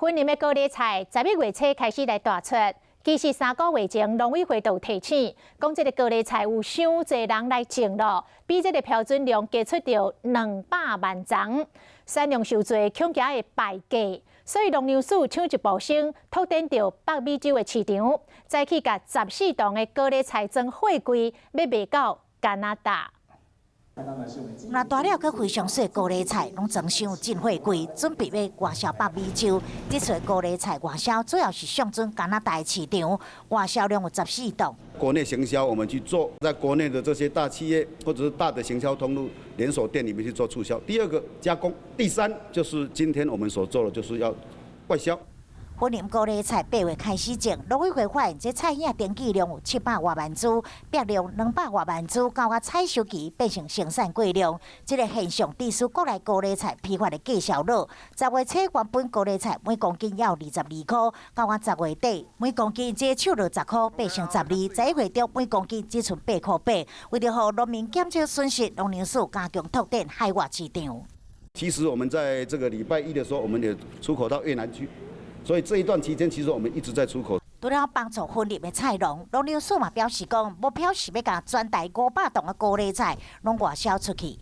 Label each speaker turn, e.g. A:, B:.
A: 婚年的高丽菜11月初开始来大出，其实3个月前农委会就有提醒，讲这个高丽菜有伤侪人来种咯，比这个标准量加出着200万丛，产量受罪恐惊会败价，所以农粮署抢一步先拓展着北美洲的市场，再去甲14吨的高丽菜装货柜，要卖到加拿大。
B: 那大了，佮非常细高丽菜，拢装箱进货柜，准备要外销北美洲。这撮高丽菜外销主要是上准加拿大的市场，外销量有14吨。
C: 国内行销我们去做，在国内的这些大企业或者是大的行销通路连锁店里面去做促销。第二个加工，第三就是今天我们所做的，就是要外销。
B: 婚年高丽菜8月开始种，农委会发现这菜影登记量有700多万株，白量200多万株，到啊采收期变成生产过量。这个现象致使国内高丽菜批发的价销落。10月初原本高丽菜每公斤要22块，到啊10月底每公斤只手落10块，变成12，11月中每公斤只剩8块8。为了让农民减少损失，农粮署加强拓展海外市场。
C: 其实我们在这个礼拜一的时候，我们也出口到越南去。 所以这一段期间，其实我们一直在出口。
B: 除了帮助分入的菜农，农粮署嘛表示讲，目标是要甲全台500吨的高丽菜拢外销出去。